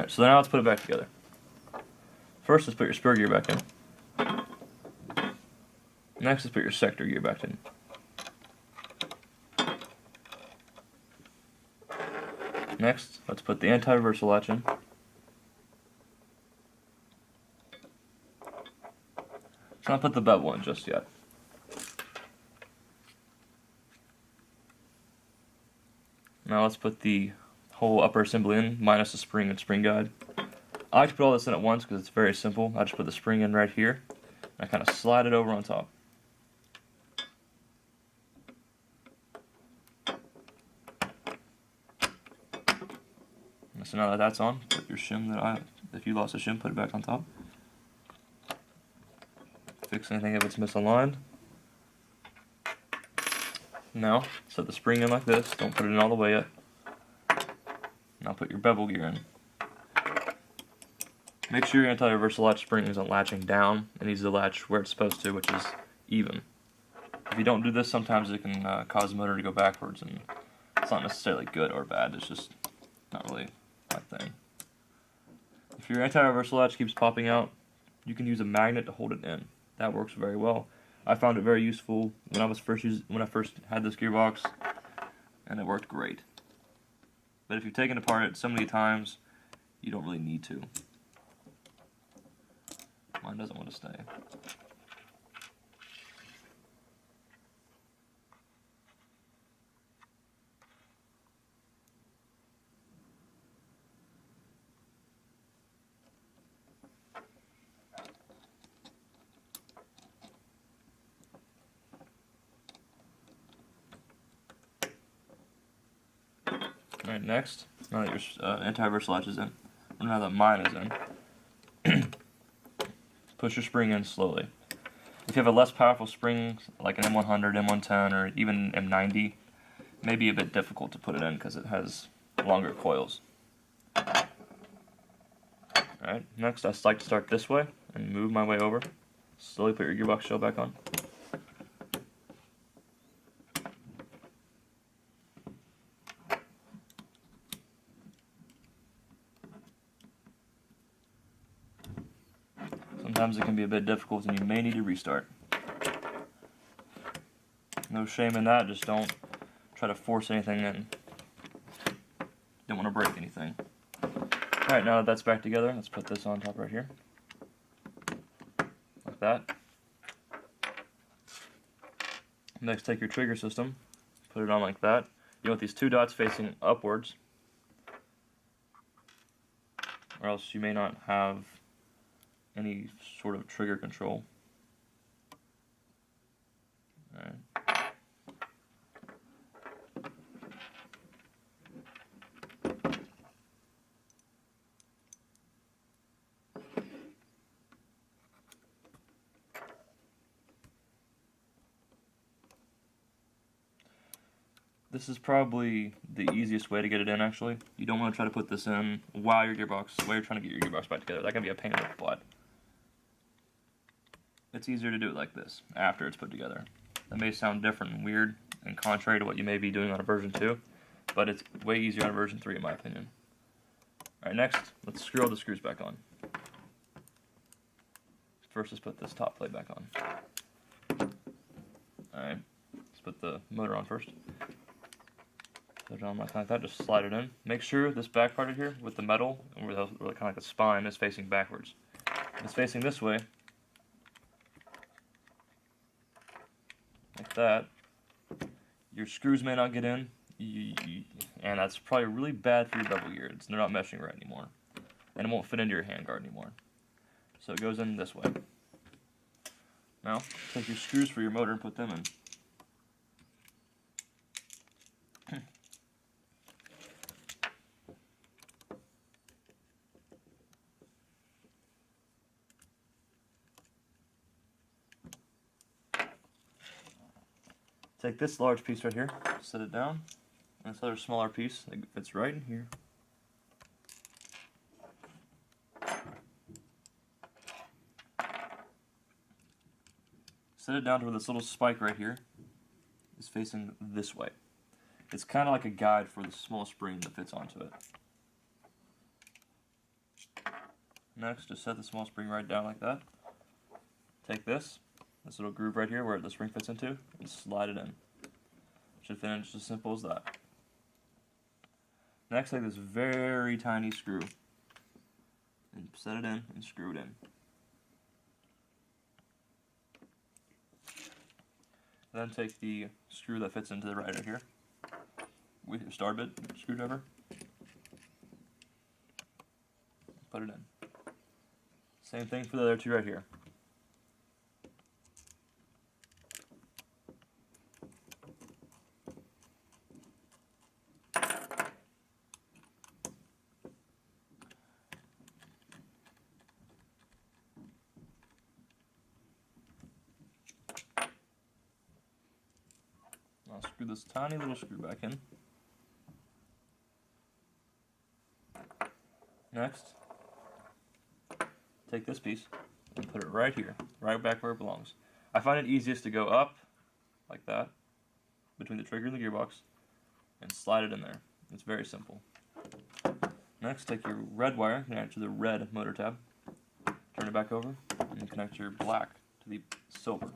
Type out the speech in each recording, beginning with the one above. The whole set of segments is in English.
Alright, so now let's put it back together. First, let's put your spur gear back in. Next, let's put your sector gear back in. Next, let's put the anti-reversal latch in. Let's not put the bevel in just yet. Now let's put the whole upper assembly in, minus the spring and spring guide. I like to put all this in at once because it's very simple. I just put the spring in right here, and I kind of slide it over on top. So now that that's on, put your shim if you lost a shim, put it back on top. Fix anything if it's misaligned. Now, set the spring in like this, don't put it in all the way yet. Now put your bevel gear in. Make sure your anti-reversal latch spring isn't latching down. It needs to latch where it's supposed to, which is even. If you don't do this, sometimes it can cause the motor to go backwards, and it's not necessarily good or bad, it's just not really my thing. If your anti-reversal latch keeps popping out, you can use a magnet to hold it in. That works very well. I found it very useful when I first had this gearbox, and it worked great. But if you've taken it apart so many times, you don't really need to. Mine doesn't want to stay. Alright, next, now that your anti-reversal latch is in, or now that mine is in, push your spring in slowly. If you have a less powerful spring, like an M100, M110, or even M90, it may be a bit difficult to put it in because it has longer coils. Alright, next I like to start this way and move my way over. Slowly put your gearbox shell back on. Sometimes it can be a bit difficult and you may need to restart. No shame in that, just don't try to force anything in. Don't want to break anything. Alright, now that that's back together, let's put this on top right here. Like that. Next, take your trigger system, put it on like that. You want these two dots facing upwards, or else you may not have any sort of trigger control. Alright. This is probably the easiest way to get it in, actually. You don't want to try to put this in while you're trying to get your gearbox back together. That can be a pain in the butt. It's easier to do it like this, after it's put together. That may sound different and weird and contrary to what you may be doing on a version 2, but it's way easier on version 3 in my opinion. Alright, next, let's screw all the screws back on. First, let's put this top plate back on. Alright, let's put the motor on first. Put it on like that, just slide it in. Make sure this back part of here with the metal, where kind of like the spine, is facing backwards. If it's facing this way, like that, your screws may not get in, and that's probably really bad for your bevel gear. They're not meshing right anymore, and it won't fit into your handguard anymore. So it goes in this way. Now, take your screws for your motor and put them in. Take this large piece right here, set it down, and this other smaller piece that fits right in here. Set it down to where this little spike right here is facing this way. It's kind of like a guide for the small spring that fits onto it. Next, just set the small spring right down like that. Take this little groove right here where the spring fits into, and slide it in. Should fit in just as simple as that. Next, take this very tiny screw and set it in and screw it in. Then take the screw that fits into the right here with your star bit screwdriver. Put it in. Same thing for the other two right here. I'll screw this tiny little screw back in. Next, take this piece and put it right here, right back where it belongs. I find it easiest to go up, like that, between the trigger and the gearbox, and slide it in there. It's very simple. Next, take your red wire, connect it to the red motor tab, turn it back over, and connect your black to the silver.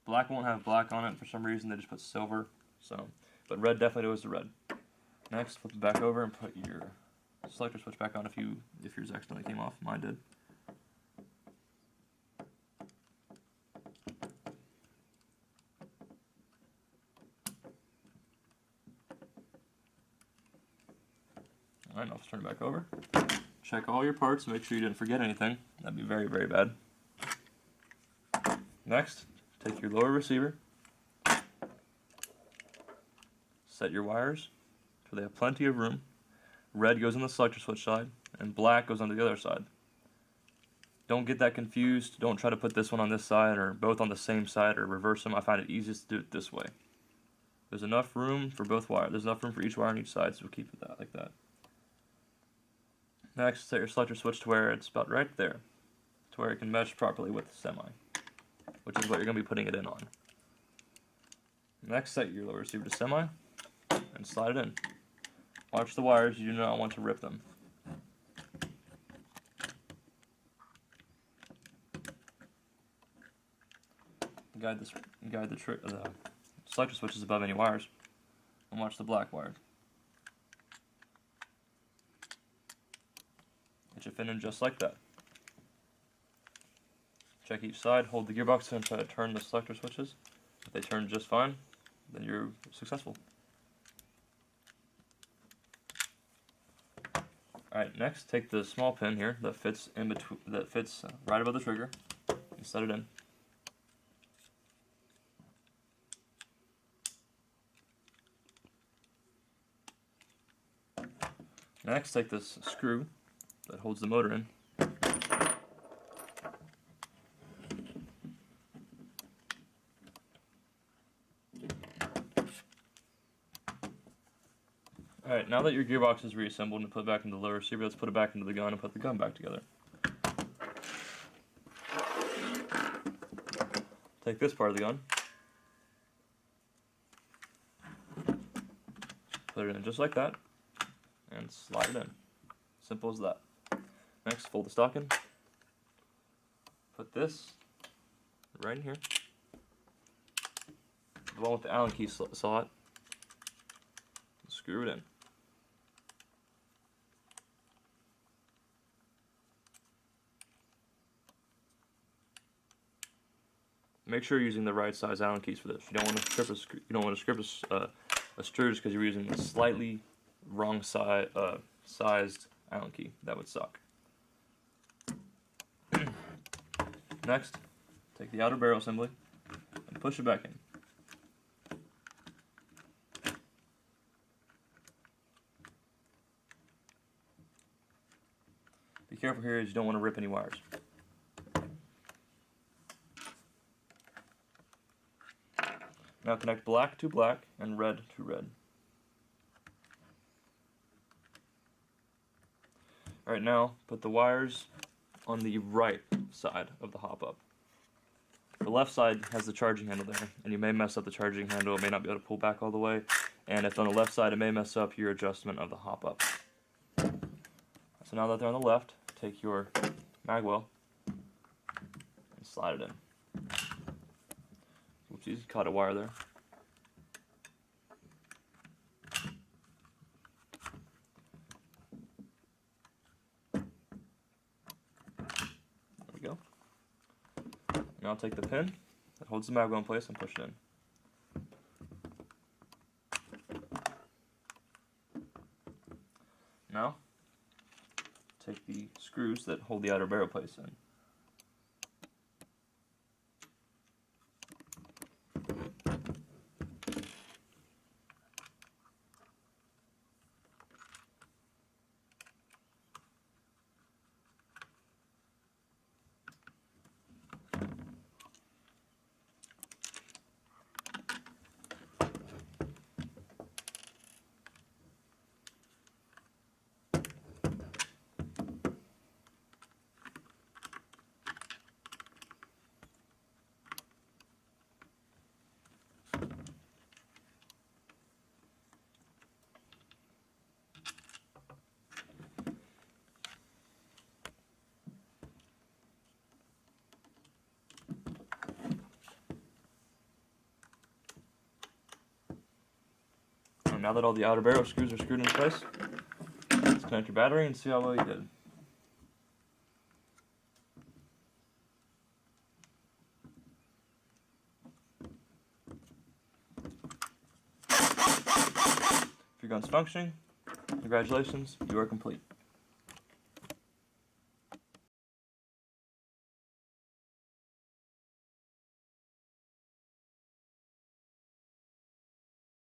Black won't have black on it for some reason, they just put silver, but red definitely goes to red. Next, flip it back over and put your selector switch back on if yours accidentally came off. Mine did. Alright, now let's turn it back over. Check all your parts and make sure you didn't forget anything. That'd be very, very bad. Next, take your lower receiver, set your wires so they have plenty of room. Red goes on the selector switch side, and black goes on the other side. Don't get that confused. Don't try to put this one on this side or both on the same side or reverse them. I find it easiest to do it this way. There's enough room for both wires. There's enough room for each wire on each side, so we'll keep it like that. Next, set your selector switch to where it's about right there, to where it can mesh properly with the semi, which is what you're going to be putting it in on. Next, set your lower receiver to semi and slide it in. Watch the wires, you do not want to rip them. Guide the selector switches above any wires, and watch the black wire. It should fit in just like that. Check each side, hold the gearbox and try to turn the selector switches. If they turn just fine, then you're successful. Alright, next take the small pin here that fits in between, right above the trigger, and set it in. Next, take this screw that holds the motor in. Alright, now that your gearbox is reassembled and put back into the lower receiver, let's put it back into the gun and put the gun back together. Take this part of the gun, put it in just like that, and slide it in. Simple as that. Next, fold the stock in, put this right in here, the one with the Allen key slot, and screw it in. Make sure you're using the right size Allen keys for this. You don't want to strip a screw just because you're using a slightly wrong sized Allen key. That would suck. Next, take the outer barrel assembly and push it back in. Be careful here as you don't want to rip any wires. Now connect black to black and red to red. Alright, now put the wires on the right side of the hop-up. The left side has the charging handle there, and you may mess up the charging handle. It may not be able to pull back all the way, and if on the left side, it may mess up your adjustment of the hop-up. So now that they're on the left, take your mag well and slide it in. Oopsies, caught a wire there. There we go. Now I'll take the pin that holds the mag well in place and push it in. Now, take the screws that hold the outer barrel place in. And now that all the outer barrel screws are screwed in place, let's connect your battery and see how well you did. If your gun's functioning, congratulations, you are complete.